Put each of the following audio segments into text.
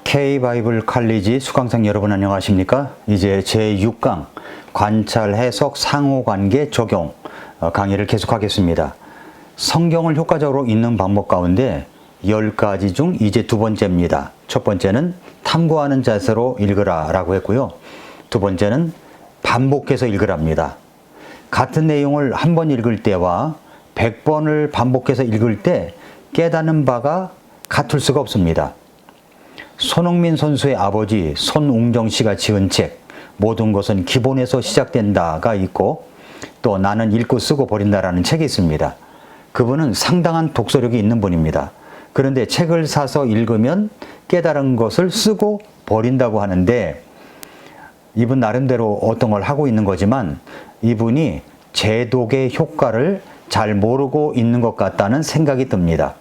K-바이블 칼리지 수강생 여러분 안녕하십니까? 이제 제6강 관찰, 해석, 상호관계, 적용 강의를 계속하겠습니다. 성경을 효과적으로 읽는 방법 가운데 10가지 중 이제 두 번째입니다. 첫 번째는 탐구하는 자세로 읽으라 라고 했고요. 두 번째는 반복해서 읽으랍니다. 같은 내용을 한 번 읽을 때와 100번을 반복해서 읽을 때 깨닫는 바가 같을 수가 없습니다. 손흥민 선수의 아버지 손웅정 씨가 지은 책 모든 것은 기본에서 시작된다가 있고 또 나는 읽고 쓰고 버린다라는 책이 있습니다. 그분은 상당한 독서력이 있는 분입니다. 그런데 책을 사서 읽으면 깨달은 것을 쓰고 버린다고 하는데 이분 나름대로 어떤 걸 하고 있는 거지만 이분이 제독의 효과를 잘 모르고 있는 것 같다는 생각이 듭니다.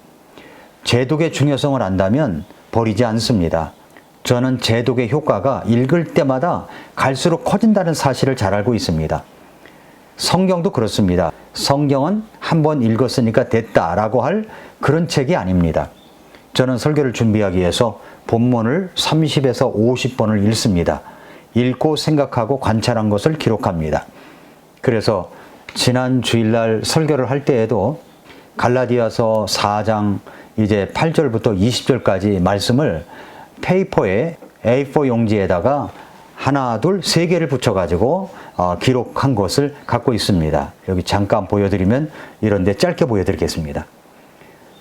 제독의 중요성을 안다면 버리지 않습니다. 저는 제독의 효과가 읽을 때마다 갈수록 커진다는 사실을 잘 알고 있습니다. 성경도 그렇습니다. 성경은 한 번 읽었으니까 됐다라고 할 그런 책이 아닙니다. 저는 설교를 준비하기 위해서 본문을 30에서 50번을 읽습니다. 읽고 생각하고 관찰한 것을 기록합니다. 그래서 지난 주일날 설교를 할 때에도 갈라디아서 4장 이제 8절부터 20절까지 말씀을 페이퍼에 A4 용지에다가 하나, 둘, 세 개를 붙여가지고 기록한 것을 갖고 있습니다. 여기 잠깐 보여드리면 이런데 짧게 보여드리겠습니다.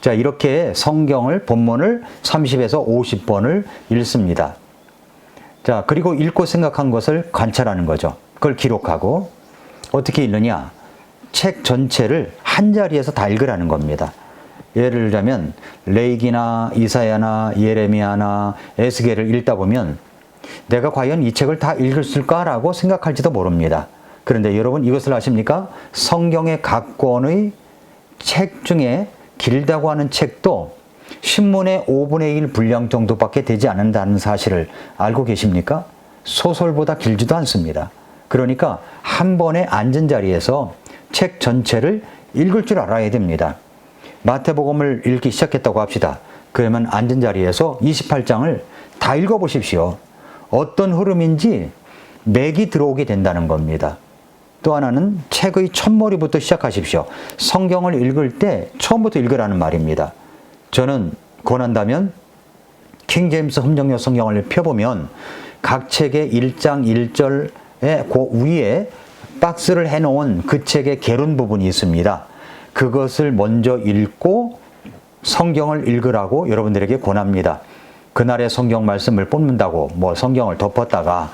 자, 이렇게 성경을 본문을 30에서 50번을 읽습니다. 자, 그리고 읽고 생각한 것을 관찰하는 거죠. 그걸 기록하고 어떻게 읽느냐? 책 전체를 한 자리에서 다 읽으라는 겁니다. 예를 들자면 레이기나 이사야나 예레미야나 에스겔을 읽다 보면 내가 과연 이 책을 다 읽었을까라고 생각할지도 모릅니다. 그런데 여러분 이것을 아십니까? 성경의 각 권의 책 중에 길다고 하는 책도 신문의 5분의 1 분량 정도밖에 되지 않는다는 사실을 알고 계십니까? 소설보다 길지도 않습니다. 그러니까 한 번에 앉은 자리에서 책 전체를 읽을 줄 알아야 됩니다. 마태복음을 읽기 시작했다고 합시다. 그러면 앉은 자리에서 28장을 다 읽어보십시오. 어떤 흐름인지 맥이 들어오게 된다는 겁니다. 또 하나는 책의 첫머리부터 시작하십시오. 성경을 읽을 때 처음부터 읽으라는 말입니다. 저는 권한다면 킹제임스 흠정역 성경을 펴보면 각 책의 1장 1절의 그 위에 박스를 해놓은 그 책의 개론 부분이 있습니다. 그것을 먼저 읽고 성경을 읽으라고 여러분들에게 권합니다. 그날의 성경 말씀을 뽑는다고 성경을 덮었다가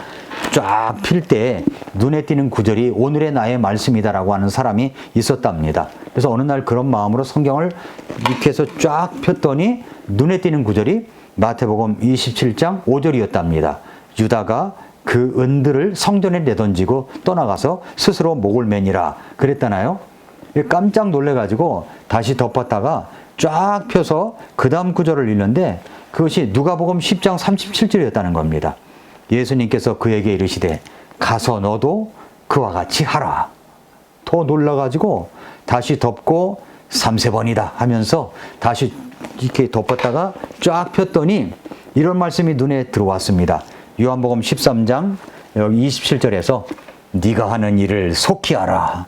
쫙 필 때 눈에 띄는 구절이 오늘의 나의 말씀이다라고 하는 사람이 있었답니다. 그래서 어느 날 그런 마음으로 성경을 이렇게 해서 쫙 폈더니 눈에 띄는 구절이 마태복음 27장 5절이었답니다. 유다가 그 은들을 성전에 내던지고 떠나가서 스스로 목을 매니라 그랬잖아요. 깜짝 놀래가지고 다시 덮었다가 쫙 펴서 그 다음 구절을 읽는데 그것이 누가복음 10장 37절이었다는 겁니다. 예수님께서 그에게 이르시되 가서 너도 그와 같이 하라. 더 놀라가지고 다시 덮고 3세번이다 하면서 다시 이렇게 덮었다가 쫙 폈더니 이런 말씀이 눈에 들어왔습니다. 요한복음 13장 여기 27절에서 네가 하는 일을 속히 하라.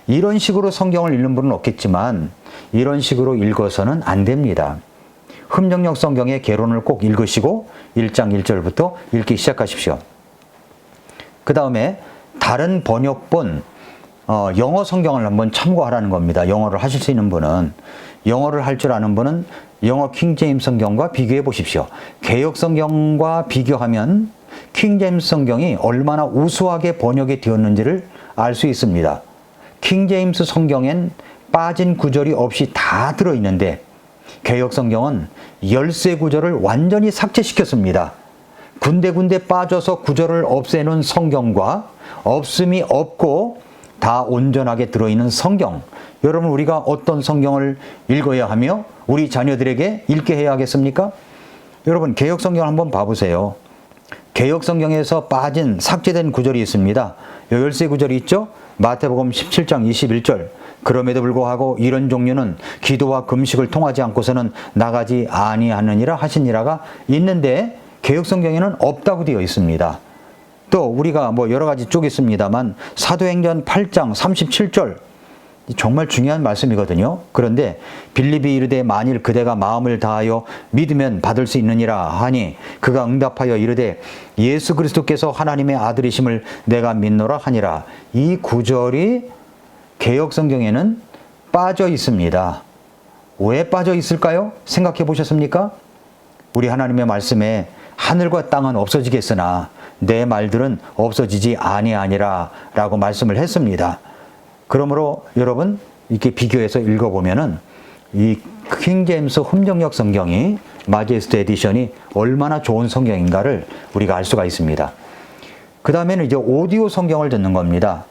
이런 식으로 성경을 읽는 분은 없겠지만 이런 식으로 읽어서는 안 됩니다. 흠정역 성경의 개론을 꼭 읽으시고 1장 1절부터 읽기 시작하십시오. 그 다음에 다른 번역본 영어 성경을 한번 참고하라는 겁니다. 영어를 하실 수 있는 분은 영어를 할 줄 아는 분은 영어 킹제임스 성경과 비교해 보십시오. 개역 성경과 비교하면 킹제임스 성경이 얼마나 우수하게 번역이 되었는지를 알 수 있습니다. 킹제임스 성경엔 빠진 구절이 없이 다 들어있는데 개역 성경은 열세 구절을 완전히 삭제시켰습니다. 군데군데 빠져서 구절을 없애놓은 성경과 없음이 없고 다 온전하게 들어있는 성경. 여러분 우리가 어떤 성경을 읽어야 하며 우리 자녀들에게 읽게 해야 하겠습니까? 여러분 개역 성경을 한번 봐보세요. 개역 성경에서 빠진 삭제된 구절이 있습니다. 열세 구절이 있죠? 마태복음 17장 21절 그럼에도 불구하고 이런 종류는 기도와 금식을 통하지 않고서는 나가지 아니하느니라 하시니라가 있는데 개역성경에는 없다고 되어 있습니다. 또 우리가 뭐 여러 가지 쪽이 있습니다만 사도행전 8장 37절 정말 중요한 말씀이거든요. 그런데 빌립이 이르되 만일 그대가 마음을 다하여 믿으면 받을 수 있느니라 하니 그가 응답하여 이르되 예수 그리스도께서 하나님의 아들이심을 내가 믿노라 하니라. 이 구절이 개역성경에는 빠져 있습니다. 왜 빠져 있을까요? 생각해 보셨습니까? 우리 하나님의 말씀에 하늘과 땅은 없어지겠으나 내 말들은 없어지지 아니하니라 라고 말씀을 했습니다. 그러므로 여러분 이렇게 비교해서 읽어보면은 이 킹제임스 흠정역 성경이 마제스트 에디션이 얼마나 좋은 성경인가를 우리가 알 수가 있습니다. 그 다음에는 이제 오디오 성경을 듣는 겁니다.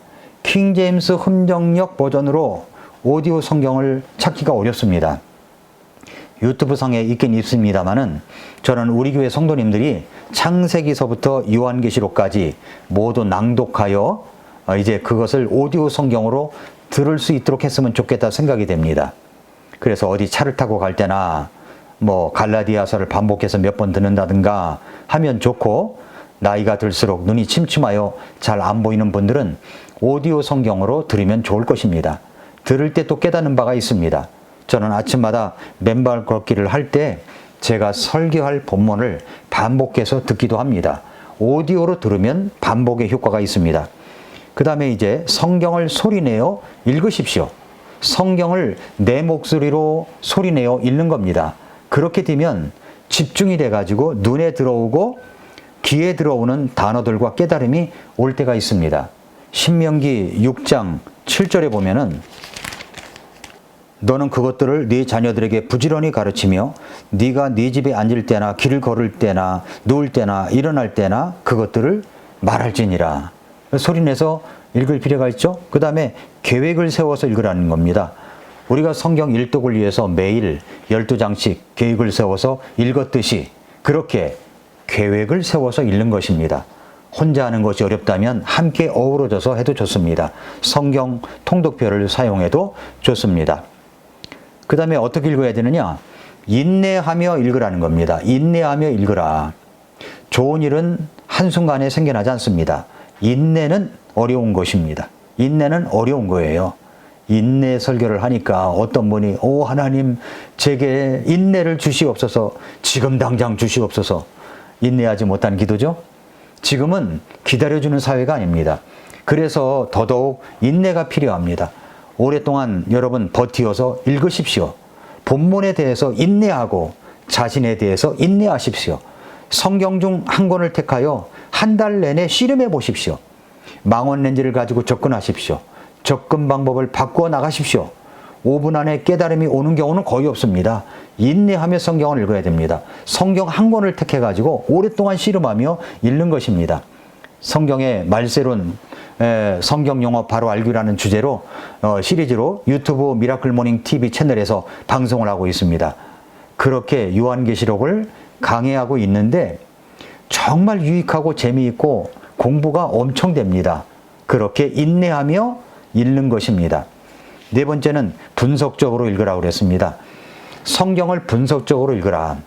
킹제임스 흠정역 버전으로 오디오 성경을 찾기가 어렵습니다. 유튜브 상에 있긴 있습니다만은 저는 우리 교회 성도님들이 창세기서부터 요한계시록까지 모두 낭독하여 이제 그것을 오디오 성경으로 들을 수 있도록 했으면 좋겠다 생각이 됩니다. 그래서 어디 차를 타고 갈 때나 뭐 갈라디아서를 반복해서 몇 번 듣는다든가 하면 좋고, 나이가 들수록 눈이 침침하여 잘 안 보이는 분들은 오디오 성경으로 들으면 좋을 것입니다. 들을 때 또 깨닫는 바가 있습니다. 저는 아침마다 맨발 걷기를 할 때 제가 설교할 본문을 반복해서 듣기도 합니다. 오디오로 들으면 반복의 효과가 있습니다. 그 다음에 이제 성경을 소리내어 읽으십시오. 성경을 내 목소리로 소리내어 읽는 겁니다. 그렇게 되면 집중이 돼가지고 눈에 들어오고 귀에 들어오는 단어들과 깨달음이 올 때가 있습니다. 신명기 6장 7절에 보면은 너는 그것들을 네 자녀들에게 부지런히 가르치며 네가 네 집에 앉을 때나 길을 걸을 때나 누울 때나 일어날 때나 그것들을 말할지니라. 소리내서 읽을 필요가 있죠. 그 다음에 계획을 세워서 읽으라는 겁니다. 우리가 성경 일독을 위해서 매일 12장씩 계획을 세워서 읽었듯이 그렇게 계획을 세워서 읽는 것입니다. 혼자 하는 것이 어렵다면 함께 어우러져서 해도 좋습니다. 성경 통독표를 사용해도 좋습니다. 그 다음에 어떻게 읽어야 되느냐? 인내하며 읽으라는 겁니다. 인내하며 읽으라. 좋은 일은 한순간에 생겨나지 않습니다. 인내는 어려운 것입니다. 인내는 어려운 거예요. 인내 설교를 하니까 어떤 분이 오 하나님 제게 인내를 주시옵소서, 지금 당장 주시옵소서. 인내하지 못한 기도죠. 지금은 기다려주는 사회가 아닙니다. 그래서 더더욱 인내가 필요합니다. 오랫동안 여러분 버티어서 읽으십시오. 본문에 대해서 인내하고 자신에 대해서 인내하십시오. 성경 중 한 권을 택하여 한 달 내내 씨름해 보십시오. 망원 렌즈를 가지고 접근하십시오. 접근 방법을 바꾸어 나가십시오. 5분 안에 깨달음이 오는 경우는 거의 없습니다. 인내하며 성경을 읽어야 됩니다. 성경 한 권을 택해가지고 오랫동안 씨름하며 읽는 것입니다. 성경의 말세론 성경 용어 바로 알기라는 주제로 시리즈로 유튜브 미라클 모닝 TV 채널에서 방송을 하고 있습니다. 그렇게 요한계시록을 강해하고 있는데 정말 유익하고 재미있고 공부가 엄청 됩니다. 그렇게 인내하며 읽는 것입니다. 네 번째는 분석적으로 읽으라고 그랬습니다. 성경을 분석적으로 읽으라.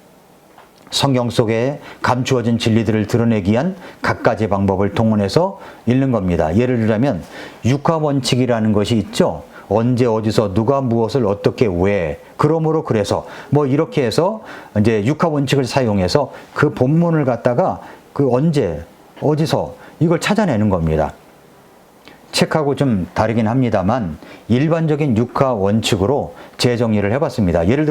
성경 속에 감추어진 진리들을 드러내기 위한 갖가지 방법을 동원해서 읽는 겁니다. 예를 들자면 육하원칙이라는 것이 있죠. 언제 어디서 누가 무엇을 어떻게 왜 그러므로 그래서 뭐 이렇게 해서 이제 육하원칙을 사용해서 그 본문을 갖다가 그 언제 어디서 이걸 찾아내는 겁니다. 책하고 좀 다르긴 합니다만 일반적인 육하원칙으로 재정리를 해봤습니다. 예를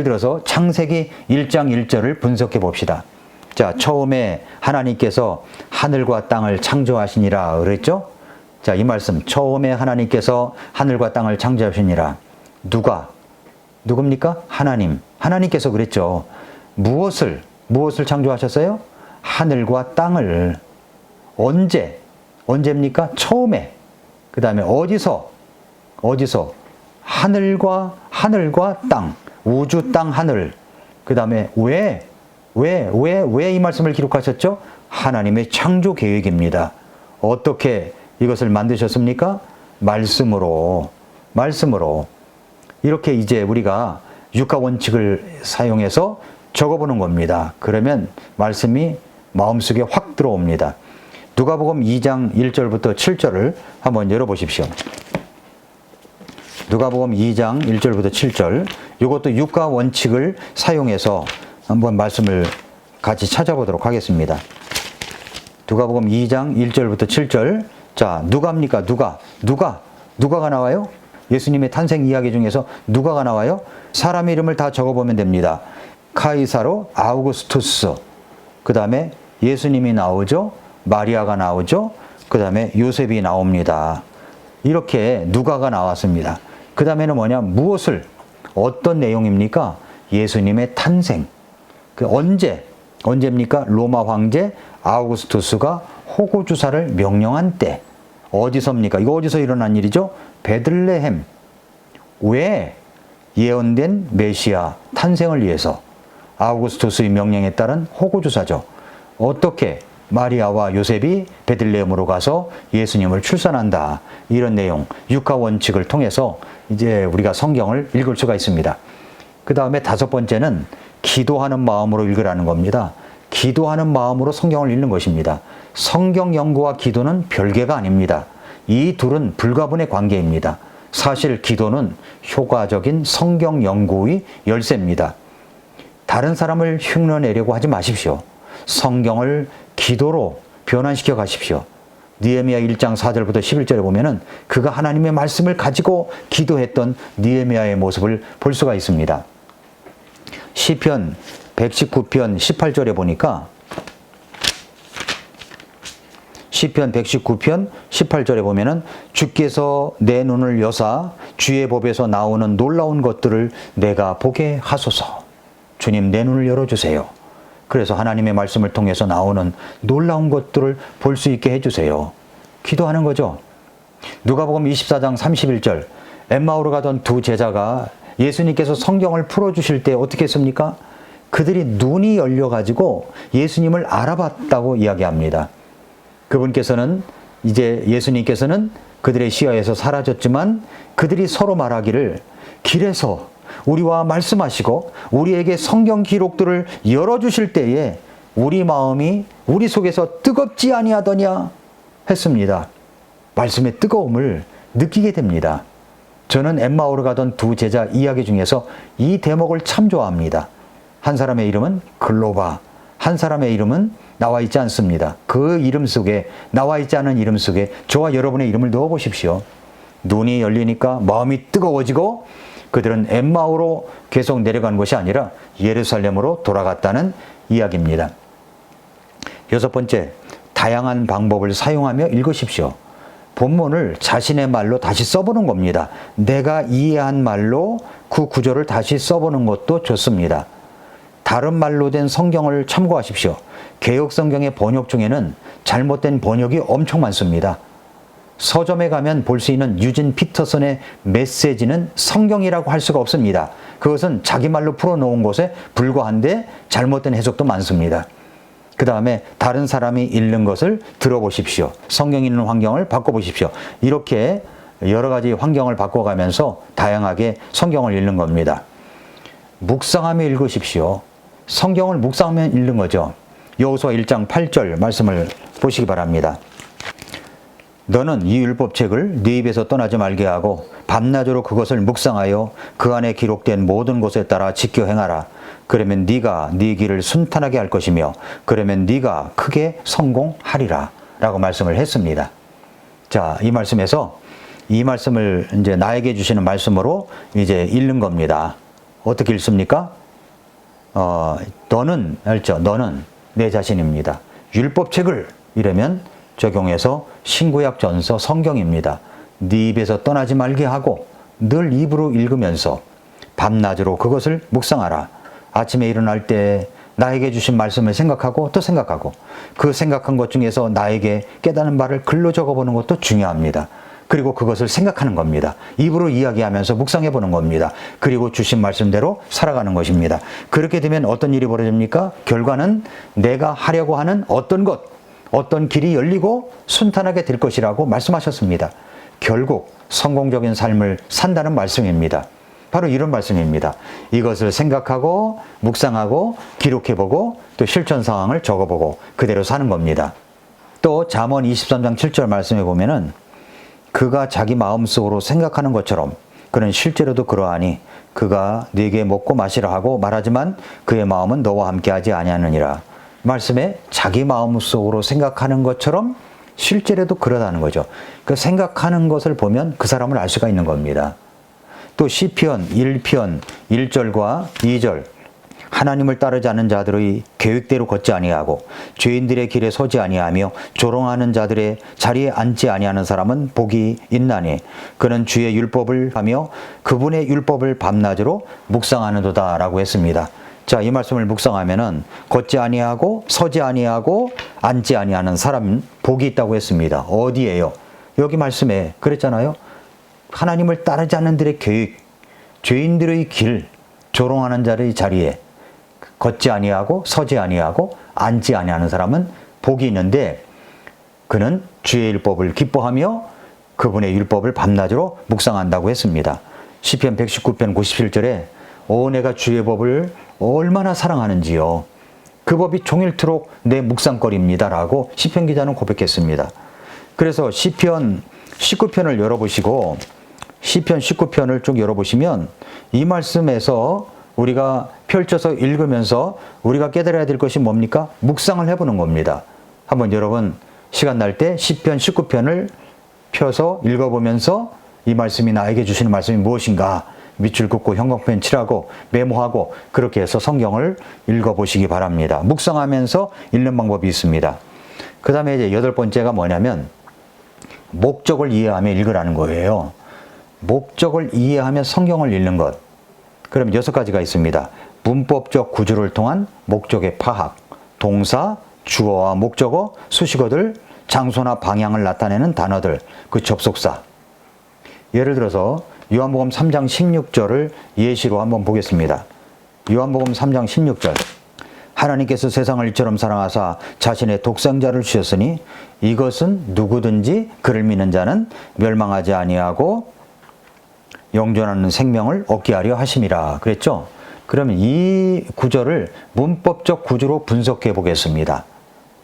들어서 창세기 1장 1절을 분석해 봅시다. 자, 처음에 하나님께서 하늘과 땅을 창조하시니라 그랬죠? 자, 이 말씀 처음에 하나님께서 하늘과 땅을 창조하시니라. 누굽니까? 하나님께서 그랬죠. 무엇을 창조하셨어요? 하늘과 땅을. 언제입니까? 처음에. 그 다음에 어디서? 하늘과 땅. 우주, 땅, 하늘. 그 다음에 왜 이 말씀을 기록하셨죠? 하나님의 창조 계획입니다. 어떻게 이것을 만드셨습니까? 말씀으로 이렇게 이제 우리가 육가 원칙을 사용해서 적어보는 겁니다. 그러면 말씀이 마음속에 확 들어옵니다. 누가복음 2장 1절부터 7절을 한번 열어보십시오. 누가복음 2장 1절부터 7절, 이것도 육가 원칙을 사용해서 한번 말씀을 같이 찾아보도록 하겠습니다. 누가복음 2장 1절부터 7절. 자, 누가입니까? 누가가 나와요? 예수님의 탄생 이야기 중에서 누가가 나와요? 사람 이름을 다 적어보면 됩니다. 카이사로 아우구스투스, 그 다음에 예수님이 나오죠. 마리아가 나오죠. 그 다음에 요셉이 나옵니다. 이렇게 누가가 나왔습니다. 그 다음에는 뭐냐? 무엇을, 어떤 내용입니까? 예수님의 탄생. 그 언제입니까? 로마 황제 아우구스투스가 호고주사를 명령한 때. 어디서입니까? 이거 어디서 일어난 일이죠? 베들레헴. 왜? 예언된 메시아 탄생을 위해서. 아우구스투스의 명령에 따른 호고주사죠. 어떻게 마리아와 요셉이 베들레헴으로 가서 예수님을 출산한다. 이런 내용, 육가 원칙을 통해서 이제 우리가 성경을 읽을 수가 있습니다. 그 다음에 다섯 번째는 기도하는 마음으로 읽으라는 겁니다. 기도하는 마음으로 성경을 읽는 것입니다. 성경 연구와 기도는 별개가 아닙니다. 이 둘은 불가분의 관계입니다. 사실 기도는 효과적인 성경 연구의 열쇠입니다. 다른 사람을 흉내내려고 하지 마십시오. 성경을 기도로 변환시켜 가십시오. 느헤미야 1장 4절부터 11절에 보면은 그가 하나님의 말씀을 가지고 기도했던 느헤미야의 모습을 볼 수가 있습니다. 시편 119편 18절에 보니까 시편 119편 18절에 보면은 주께서 내 눈을 여사 주의 법에서 나오는 놀라운 것들을 내가 보게 하소서. 주님, 내 눈을 열어주세요. 그래서 하나님의 말씀을 통해서 나오는 놀라운 것들을 볼 수 있게 해주세요. 기도하는 거죠. 누가복음 24장 31절, 엠마오로 가던 두 제자가 예수님께서 성경을 풀어주실 때 어떻게 했습니까? 그들이 눈이 열려가지고 예수님을 알아봤다고 이야기합니다. 그분께서는 이제 예수님께서는 그들의 시야에서 사라졌지만 그들이 서로 말하기를 길에서 우리와 말씀하시고 우리에게 성경 기록들을 열어주실 때에 우리 마음이 우리 속에서 뜨겁지 아니하더냐 했습니다. 말씀의 뜨거움을 느끼게 됩니다. 저는 엠마오로 가던 두 제자 이야기 중에서 이 대목을 참 좋아합니다. 한 사람의 이름은 글로바, 한 사람의 이름은 나와 있지 않습니다. 그 이름 속에, 나와 있지 않은 이름 속에 저와 여러분의 이름을 넣어 보십시오. 눈이 열리니까 마음이 뜨거워지고 그들은 엠마오로 계속 내려간 것이 아니라 예루살렘으로 돌아갔다는 이야기입니다. 여섯 번째, 다양한 방법을 사용하며 읽으십시오. 본문을 자신의 말로 다시 써보는 겁니다. 내가 이해한 말로 그 구절을 다시 써보는 것도 좋습니다. 다른 말로 된 성경을 참고하십시오. 개역성경의 번역 중에는 잘못된 번역이 엄청 많습니다. 서점에 가면 볼 수 있는 유진 피터슨의 메시지는 성경이라고 할 수가 없습니다. 그것은 자기 말로 풀어놓은 것에 불과한데 잘못된 해석도 많습니다. 그 다음에 다른 사람이 읽는 것을 들어보십시오. 성경 읽는 환경을 바꿔보십시오. 이렇게 여러 가지 환경을 바꿔가면서 다양하게 성경을 읽는 겁니다. 묵상하며 읽으십시오. 성경을 묵상하며 읽는 거죠. 여호수아 1장 8절 말씀을 보시기 바랍니다. 너는 이 율법책을 네 입에서 떠나지 말게 하고 밤낮으로 그것을 묵상하여 그 안에 기록된 모든 것에 따라 지켜 행하라. 그러면 네가 네 길을 순탄하게 할 것이며 그러면 네가 크게 성공하리라 라고 말씀을 했습니다. 자, 이 말씀에서 이 말씀을 이제 나에게 주시는 말씀으로 이제 읽는 겁니다. 어떻게 읽습니까? 너는 알죠? 너는 내 자신입니다. 율법책을 이러면 적용해서 신구약 전서 성경입니다. 네 입에서 떠나지 말게 하고 늘 입으로 읽으면서 밤낮으로 그것을 묵상하라. 아침에 일어날 때 나에게 주신 말씀을 생각하고 또 생각하고 그 생각한 것 중에서 나에게 깨닫는 바를 글로 적어보는 것도 중요합니다. 그리고 그것을 생각하는 겁니다. 입으로 이야기하면서 묵상해 보는 겁니다. 그리고 주신 말씀대로 살아가는 것입니다. 그렇게 되면 어떤 일이 벌어집니까? 결과는 내가 하려고 하는 어떤 것, 어떤 길이 열리고 순탄하게 될 것이라고 말씀하셨습니다. 결국 성공적인 삶을 산다는 말씀입니다. 바로 이런 말씀입니다. 이것을 생각하고 묵상하고 기록해보고 또 실천 상황을 적어보고 그대로 사는 겁니다. 또 잠언 23장 7절 말씀에 보면은 그가 자기 마음속으로 생각하는 것처럼 그는 실제로도 그러하니 그가 네게 먹고 마시라 하고 말하지만 그의 마음은 너와 함께하지 아니하느니라. 말씀에 자기 마음속으로 생각하는 것처럼 실제로도 그러다는 거죠. 그 생각하는 것을 보면 그 사람을 알 수가 있는 겁니다. 또 시편 1편 1절과 2절 하나님을 따르지 않는 자들의 계획대로 걷지 아니하고 죄인들의 길에 서지 아니하며 조롱하는 자들의 자리에 앉지 아니하는 사람은 복이 있나니 그는 주의 율법을 하며 그분의 율법을 밤낮으로 묵상하는도다 라고 했습니다. 자, 이 말씀을 묵상하면은 걷지 아니하고 서지 아니하고 앉지 아니하는 사람은 복이 있다고 했습니다. 어디에요? 여기 말씀에 그랬잖아요. 하나님을 따르지 않는 들의 계획, 죄인들의 길, 조롱하는 자의 자리에 걷지 아니하고 서지 아니하고 앉지 아니하는 사람은 복이 있는데 그는 주의 율법을 기뻐하며 그분의 율법을 밤낮으로 묵상한다고 했습니다. 시편 119편 97절에 내가 주의 법을 얼마나 사랑하는지요. 그 법이 종일토록 내 묵상거리입니다 라고 시편 기자는 고백했습니다. 그래서 시편 19편을 열어보시고 시편 19편을 쭉 열어보시면 이 말씀에서 우리가 펼쳐서 읽으면서 우리가 깨달아야 될 것이 뭡니까? 묵상을 해보는 겁니다. 한번 여러분 시간 날 때 시편 19편을 펴서 읽어보면서 이 말씀이 나에게 주시는 말씀이 무엇인가 밑줄 긋고 형광펜 칠하고 메모하고 그렇게 해서 성경을 읽어보시기 바랍니다. 묵상하면서 읽는 방법이 있습니다. 그 다음에 이제 8번째가 뭐냐면 목적을 이해하며 읽으라는 거예요. 목적을 이해하며 성경을 읽는 것. 그럼 6가지가 있습니다. 문법적 구조를 통한 목적의 파악, 동사, 주어와 목적어, 수식어들, 장소나 방향을 나타내는 단어들, 그 접속사. 예를 들어서 요한복음 3장 16절을 예시로 한번 보겠습니다. 요한복음 3장 16절. 하나님께서 세상을 이처럼 사랑하사 자신의 독생자를 주셨으니 이것은 누구든지 그를 믿는 자는 멸망하지 아니하고 영존하는 생명을 얻게 하려 하심이라 그랬죠. 그러면 이 구절을 문법적 구조로 분석해 보겠습니다.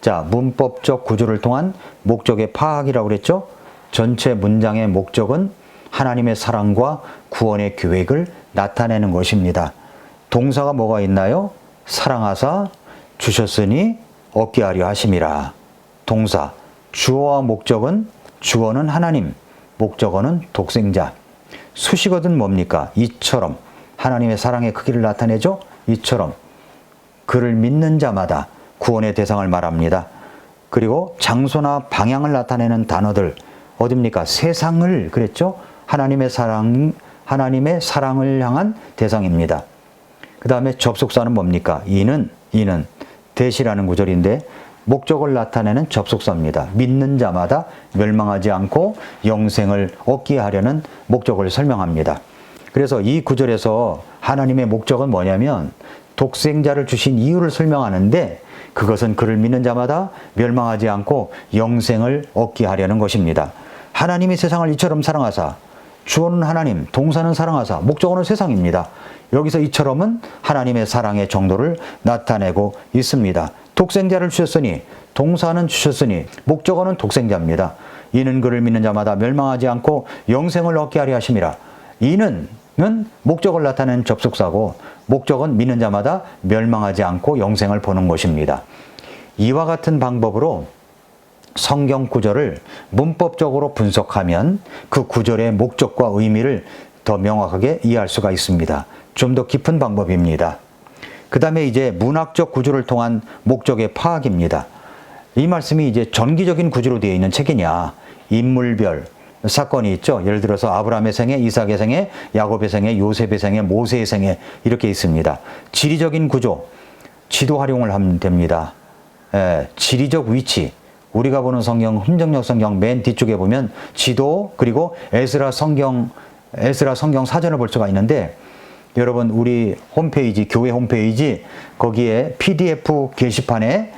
자, 문법적 구조를 통한 목적의 파악이라고 그랬죠. 전체 문장의 목적은 하나님의 사랑과 구원의 계획을 나타내는 것입니다. 동사가 뭐가 있나요? 사랑하사 주셨으니 얻게 하려 하심이라. 동사. 주어와 목적은 주어는 하나님, 목적어는 독생자. 수식어는 뭡니까? 이처럼. 하나님의 사랑의 크기를 나타내죠? 이처럼. 그를 믿는 자마다 구원의 대상을 말합니다. 그리고 장소나 방향을 나타내는 단어들. 어딥니까? 세상을 그랬죠? 하나님의 사랑을 향한 대상입니다. 그 다음에 접속사는 뭡니까? 이는 대시라는 구절인데 목적을 나타내는 접속사입니다. 믿는 자마다 멸망하지 않고 영생을 얻게 하려는 목적을 설명합니다. 그래서 이 구절에서 하나님의 목적은 뭐냐면 독생자를 주신 이유를 설명하는데 그것은 그를 믿는 자마다 멸망하지 않고 영생을 얻게 하려는 것입니다. 하나님이 세상을 이처럼 사랑하사, 주어는 하나님, 동사는 사랑하사, 목적어는 세상입니다. 여기서 이처럼은 하나님의 사랑의 정도를 나타내고 있습니다. 독생자를 주셨으니, 동사는 주셨으니, 목적어는 독생자입니다. 이는 그를 믿는 자마다 멸망하지 않고 영생을 얻게 하려 하심이라. 이는 목적을 나타내는 접속사고 목적은 믿는 자마다 멸망하지 않고 영생을 보는 것입니다. 이와 같은 방법으로 성경 구절을 문법적으로 분석하면 그 구절의 목적과 의미를 더 명확하게 이해할 수가 있습니다. 좀 더 깊은 방법입니다. 그 다음에 이제 문학적 구조를 통한 목적의 파악입니다. 이 말씀이 이제 전기적인 구조로 되어 있는 책이냐, 인물별 사건이 있죠. 예를 들어서 아브라함의 생애, 이삭의 생애, 야곱의 생애, 요셉의 생애, 모세의 생애 이렇게 있습니다. 지리적인 구조, 지도 활용을 하면 됩니다. 지리적 위치, 우리가 보는 성경, 흥정역 성경 맨 뒤쪽에 보면 지도 그리고 에스라 성경 사전을 볼 수가 있는데 여러분 우리 홈페이지, 교회 홈페이지 거기에 PDF 게시판에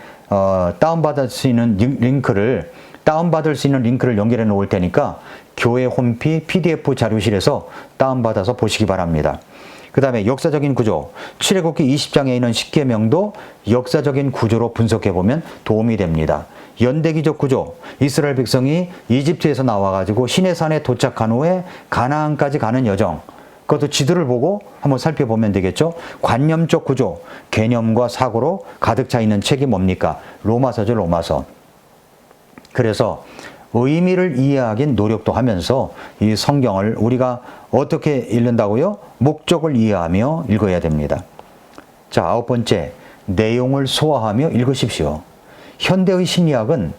다운받을 수 있는 링크를 다운받을 수 있는 링크를 연결해 놓을 테니까 교회 홈피 PDF 자료실에서 다운받아서 보시기 바랍니다. 그 다음에 역사적인 구조, 출애굽기 20장에 있는 십계명도 역사적인 구조로 분석해보면 도움이 됩니다. 연대기적 구조, 이스라엘 백성이 이집트에서 나와가지고 시내산에 도착한 후에 가나안까지 가는 여정, 그것도 지도를 보고 한번 살펴보면 되겠죠. 관념적 구조, 개념과 사고로 가득 차 있는 책이 뭡니까? 로마서죠, 로마서. 그래서 의미를 이해하긴 노력도 하면서 이 성경을 우리가 어떻게 읽는다고요? 목적을 이해하며 읽어야 됩니다. 자, 9번째, 내용을 소화하며 읽으십시오. 현대의 심리학은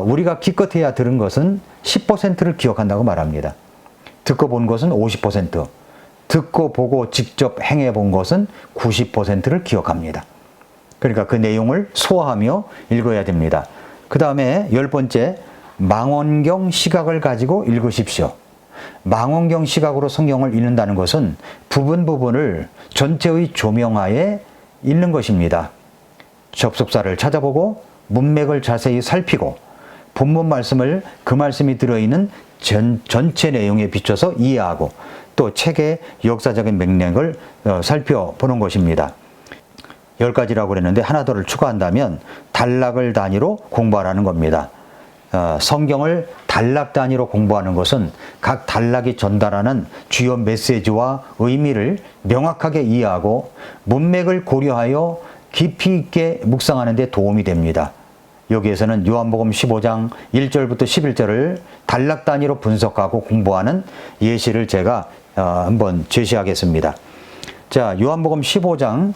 우리가 기껏해야 들은 것은 10%를 기억한다고 말합니다. 듣고 본 것은 50%, 듣고 보고 직접 행해 본 것은 90%를 기억합니다. 그러니까 그 내용을 소화하며 읽어야 됩니다. 그 다음에 10번째, 망원경 시각을 가지고 읽으십시오. 망원경 시각으로 성경을 읽는다는 것은 부분을 전체의 조명하에 읽는 것입니다. 접속사를 찾아보고 문맥을 자세히 살피고 본문 말씀을 그 말씀이 들어있는 전체 내용에 비춰서 이해하고 또 책의 역사적인 맥락을 살펴보는 것입니다. 10가지라고 그랬는데 하나 더를 추가한다면 단락을 단위로 공부하라는 겁니다. 성경을 단락 단위로 공부하는 것은 각 단락이 전달하는 주요 메시지와 의미를 명확하게 이해하고 문맥을 고려하여 깊이 있게 묵상하는 데 도움이 됩니다. 여기에서는 요한복음 15장 1절부터 11절을 단락 단위로 분석하고 공부하는 예시를 제가 한번 제시하겠습니다. 자, 요한복음 15장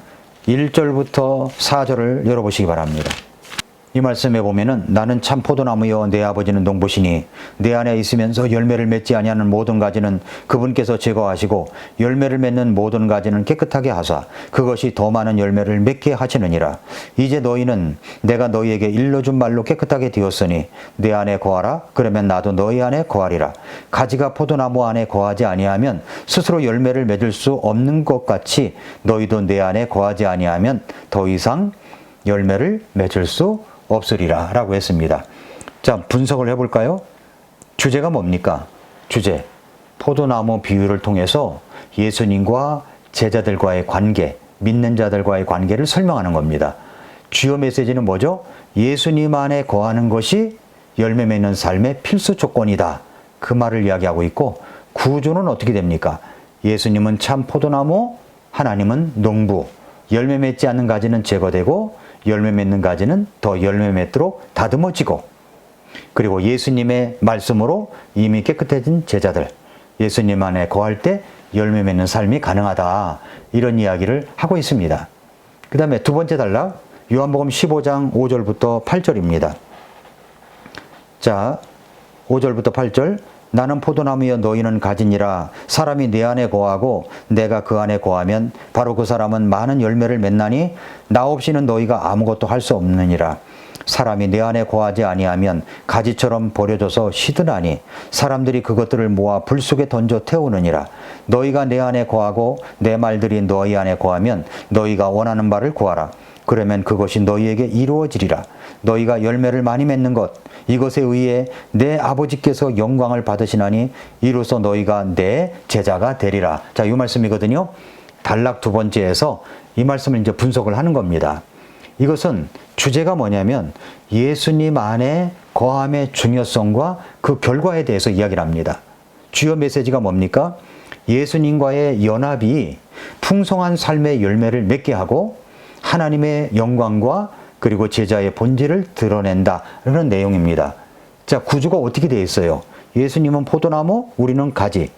1절부터 4절을 열어보시기 바랍니다. 이 말씀에 보면은 나는 참 포도나무여 내 아버지는 농부시니 내 안에 있으면서 열매를 맺지 아니하는 모든 가지는 그분께서 제거하시고 열매를 맺는 모든 가지는 깨끗하게 하사 그것이 더 많은 열매를 맺게 하시느니라. 이제 너희는 내가 너희에게 일러준 말로 깨끗하게 되었으니 내 안에 거하라. 그러면 나도 너희 안에 거하리라. 가지가 포도나무 안에 거하지 아니하면 스스로 열매를 맺을 수 없는 것 같이 너희도 내 안에 거하지 아니하면 더 이상 열매를 맺을 수 없으리라 라고 했습니다. 자, 분석을 해볼까요? 주제가 뭡니까? 주제, 포도나무 비유를 통해서 예수님과 제자들과의 관계, 믿는 자들과의 관계를 설명하는 겁니다. 주요 메시지는 뭐죠? 예수님 안에 거하는 것이 열매 맺는 삶의 필수 조건이다. 그 말을 이야기하고 있고, 구조는 어떻게 됩니까? 예수님은 참 포도나무, 하나님은 농부, 열매 맺지 않는 가지는 제거되고 열매 맺는 가지는 더 열매 맺도록 다듬어지고, 그리고 예수님의 말씀으로 이미 깨끗해진 제자들, 예수님 안에 거할 때 열매 맺는 삶이 가능하다. 이런 이야기를 하고 있습니다. 그 다음에 두 번째 단락, 요한복음 15장 5절부터 8절입니다. 자, 5절부터 8절. 나는 포도나무여 너희는 가지니라. 사람이 내 안에 거하고 내가 그 안에 거하면 바로 그 사람은 많은 열매를 맺나니 나 없이는 너희가 아무것도 할 수 없느니라. 사람이 내 안에 거하지 아니하면 가지처럼 버려져서 시드나니 사람들이 그것들을 모아 불 속에 던져 태우느니라. 너희가 내 안에 거하고 내 말들이 너희 안에 거하면 너희가 원하는 바를 구하라. 그러면 그것이 너희에게 이루어지리라. 너희가 열매를 많이 맺는 것, 이것에 의해 내 아버지께서 영광을 받으시나니 이로써 너희가 내 제자가 되리라. 자, 이 말씀이거든요. 단락 두 번째에서 이 말씀을 이제 분석을 하는 겁니다. 이것은 주제가 뭐냐면 예수님 안에 거함의 중요성과 그 결과에 대해서 이야기를 합니다. 주요 메시지가 뭡니까? 예수님과의 연합이 풍성한 삶의 열매를 맺게 하고 하나님의 영광과 그리고 제자의 본질을 드러낸다는 내용입니다. 자, 구조가 어떻게 되어 있어요? 예수님은 포도나무, 우리는 가지.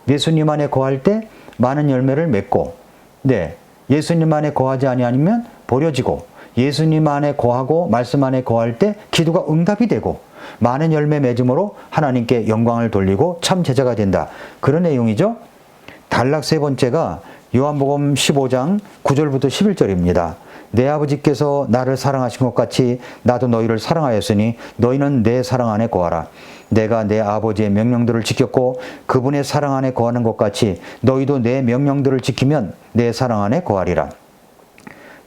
예수님 안에 거할 때 많은 열매를 맺고, 네, 예수님 안에 거하지 아니하면 버려지고, 예수님 안에 거하고 말씀 안에 거할 때 기도가 응답이 되고, 많은 열매 맺음으로 하나님께 영광을 돌리고 참 제자가 된다. 그런 내용이죠. 단락 세 번째가 요한복음 15장 9절부터 11절입니다. 내 아버지께서 나를 사랑하신 것 같이 나도 너희를 사랑하였으니 너희는 내 사랑 안에 거하라. 내가 내 아버지의 명령들을 지켰고 그분의 사랑 안에 거하는 것 같이 너희도 내 명령들을 지키면 내 사랑 안에 거하리라.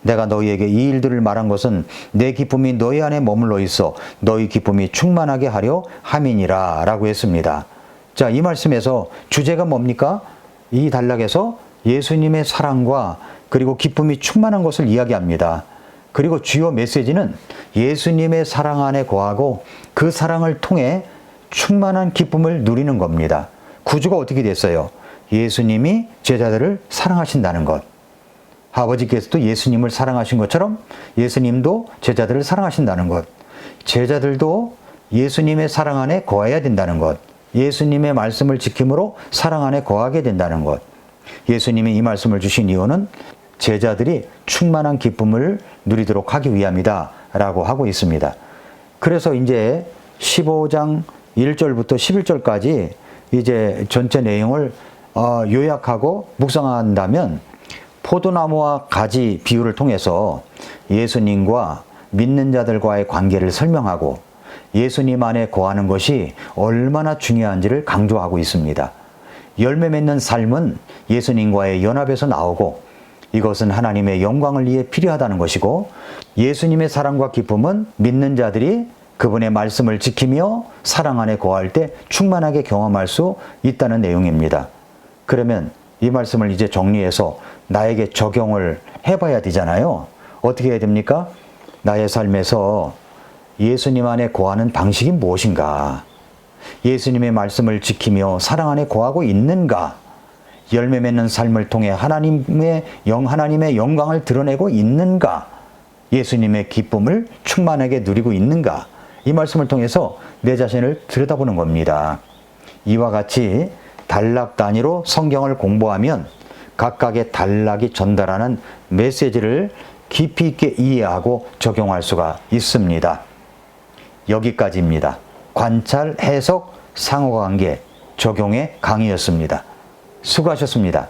내가 너희에게 이 일들을 말한 것은 내 기쁨이 너희 안에 머물러 있어 너희 기쁨이 충만하게 하려 함이니라 라고 했습니다. 자, 이 말씀에서 주제가 뭡니까? 이 단락에서 예수님의 사랑과 그리고 기쁨이 충만한 것을 이야기합니다. 그리고 주요 메시지는 예수님의 사랑 안에 거하고 그 사랑을 통해 충만한 기쁨을 누리는 겁니다. 구조가 어떻게 됐어요? 예수님이 제자들을 사랑하신다는 것. 아버지께서도 예수님을 사랑하신 것처럼 예수님도 제자들을 사랑하신다는 것. 제자들도 예수님의 사랑 안에 거해야 된다는 것. 예수님의 말씀을 지킴으로 사랑 안에 거하게 된다는 것. 예수님이 이 말씀을 주신 이유는 제자들이 충만한 기쁨을 누리도록 하기 위함이다 라고 하고 있습니다. 그래서 이제 15장 1절부터 11절까지 이제 전체 내용을 요약하고 묵상한다면 포도나무와 가지 비유를 통해서 예수님과 믿는 자들과의 관계를 설명하고 예수님 안에 거하는 것이 얼마나 중요한지를 강조하고 있습니다. 열매 맺는 삶은 예수님과의 연합에서 나오고 이것은 하나님의 영광을 위해 필요하다는 것이고 예수님의 사랑과 기쁨은 믿는 자들이 그분의 말씀을 지키며 사랑 안에 거할 때 충만하게 경험할 수 있다는 내용입니다. 그러면 이 말씀을 이제 정리해서 나에게 적용을 해봐야 되잖아요. 어떻게 해야 됩니까? 나의 삶에서 예수님 안에 거하는 방식이 무엇인가? 예수님의 말씀을 지키며 사랑 안에 거하고 있는가? 열매 맺는 삶을 통해 하나님의 영광을 드러내고 있는가? 예수님의 기쁨을 충만하게 누리고 있는가? 이 말씀을 통해서 내 자신을 들여다보는 겁니다. 이와 같이 단락 단위로 성경을 공부하면 각각의 단락이 전달하는 메시지를 깊이 있게 이해하고 적용할 수가 있습니다. 여기까지입니다. 관찰, 해석, 상호관계, 적용의 강의였습니다. 수고하셨습니다.